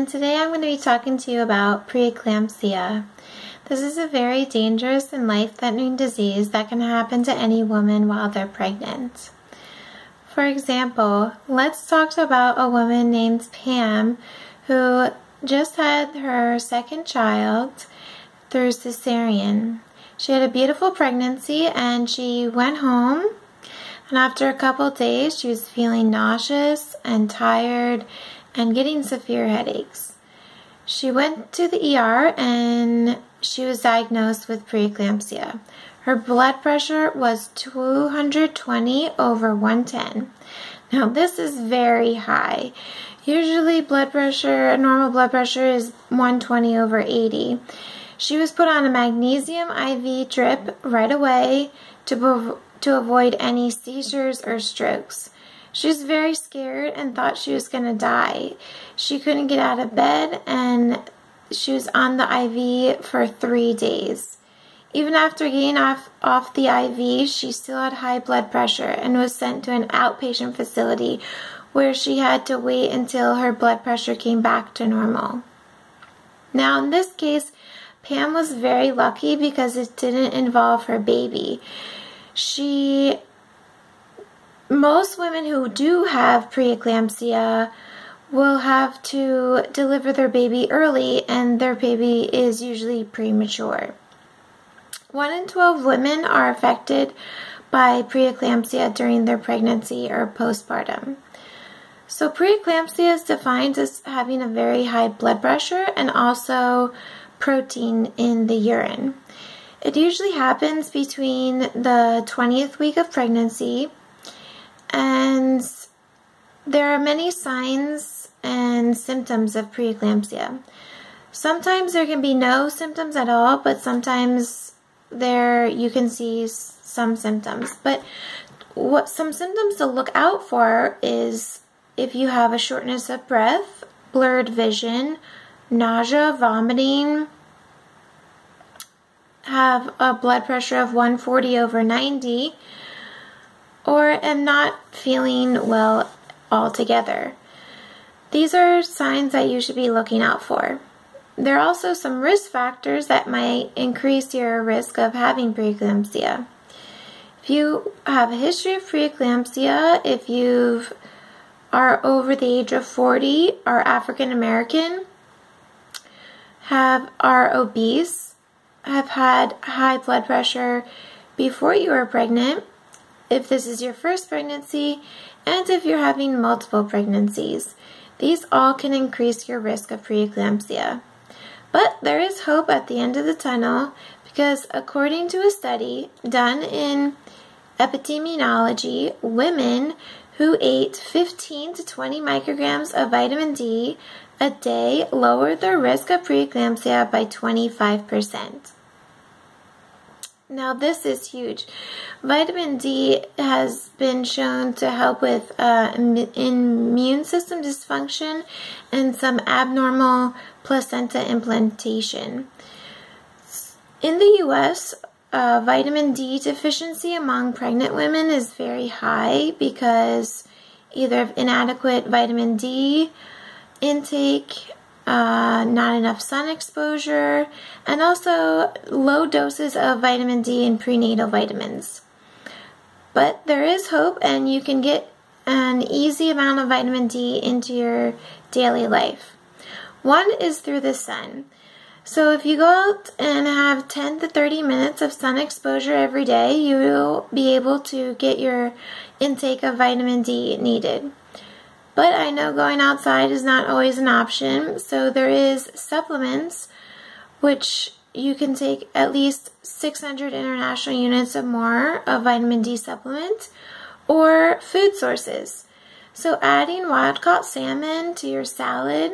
and today I'm going to be talking to you about preeclampsia. This is a very dangerous and life-threatening disease that can happen to any woman while they're pregnant. For example, let's talk about a woman named Pam who just had her second child through cesarean. She had a beautiful pregnancy and she went home, and after a couple days she was feeling nauseous and tired and getting severe headaches. She went to the ER and she was diagnosed with preeclampsia. Her blood pressure was 220 over 110. Now this is very high. Usually normal blood pressure is 120 over 80. She was put on a magnesium IV drip right away to avoid any seizures or strokes. She was very scared and thought she was going to die. She couldn't get out of bed and she was on the IV for 3 days. Even after getting off the IV, she still had high blood pressure and was sent to an outpatient facility where she had to wait until her blood pressure came back to normal. Now in this case, Pam was very lucky because it didn't involve her baby. Most women who do have preeclampsia will have to deliver their baby early, and their baby is usually premature. 1 in 12 women are affected by preeclampsia during their pregnancy or postpartum. So preeclampsia is defined as having a very high blood pressure and also protein in the urine. It usually happens between the 20th week of pregnancy, and there are many signs and symptoms of preeclampsia. Sometimes there can be no symptoms at all, but sometimes you can see some symptoms. But some symptoms to look out for is if you have a shortness of breath, blurred vision, nausea, vomiting, have a blood pressure of 140 over 90, or am not feeling well altogether. These are signs that you should be looking out for. There are also some risk factors that might increase your risk of having preeclampsia. If you have a history of preeclampsia, if you are over the age of 40, are African American, are obese, have had high blood pressure before you were pregnant, if this is your first pregnancy, and if you're having multiple pregnancies. These all can increase your risk of preeclampsia. But there is hope at the end of the tunnel, because according to a study done in epidemiology, women who ate 15 to 20 micrograms of vitamin D a day lowered their risk of preeclampsia by 25%. Now this is huge. Vitamin D has been shown to help with immune system dysfunction and some abnormal placenta implantation. In the U.S., vitamin D deficiency among pregnant women is very high because either of inadequate vitamin D intake, not enough sun exposure, and also low doses of vitamin D and prenatal vitamins. But there is hope, and you can get an easy amount of vitamin D into your daily life. One is through the sun. So if you go out and have 10 to 30 minutes of sun exposure every day, you will be able to get your intake of vitamin D needed. But I know going outside is not always an option, so there is supplements which you can take at least 600 international units or more of vitamin D supplement, or food sources. So adding wild-caught salmon to your salad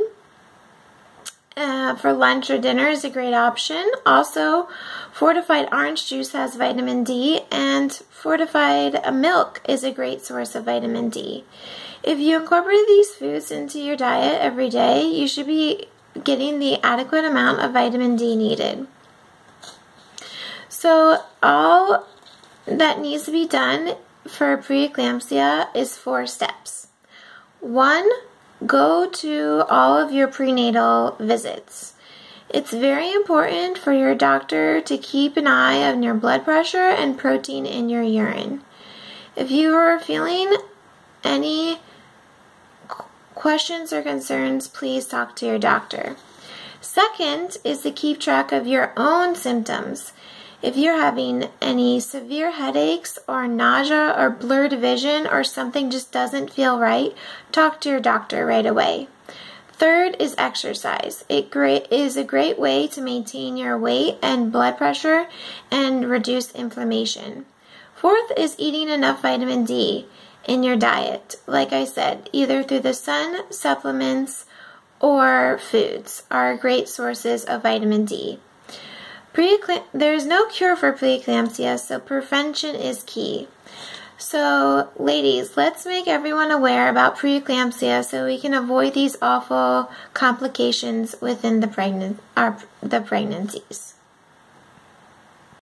for lunch or dinner is a great option. Also, fortified orange juice has vitamin D, and fortified milk is a great source of vitamin D. If you incorporate these foods into your diet every day, you should be getting the adequate amount of vitamin D needed. So all that needs to be done for preeclampsia is 4 steps. 1, go to all of your prenatal visits. It's very important for your doctor to keep an eye on your blood pressure and protein in your urine. If you are feeling any questions or concerns, please talk to your doctor. Second is to keep track of your own symptoms. If you're having any severe headaches or nausea or blurred vision or something just doesn't feel right, talk to your doctor right away. Third is exercise. It is a great way to maintain your weight and blood pressure and reduce inflammation. Fourth is eating enough vitamin D in your diet. Like I said, either through the sun, supplements, or foods are great sources of vitamin D. There's no cure for preeclampsia, so prevention is key. So, ladies, let's make everyone aware about preeclampsia so we can avoid these awful complications within the pregnancies.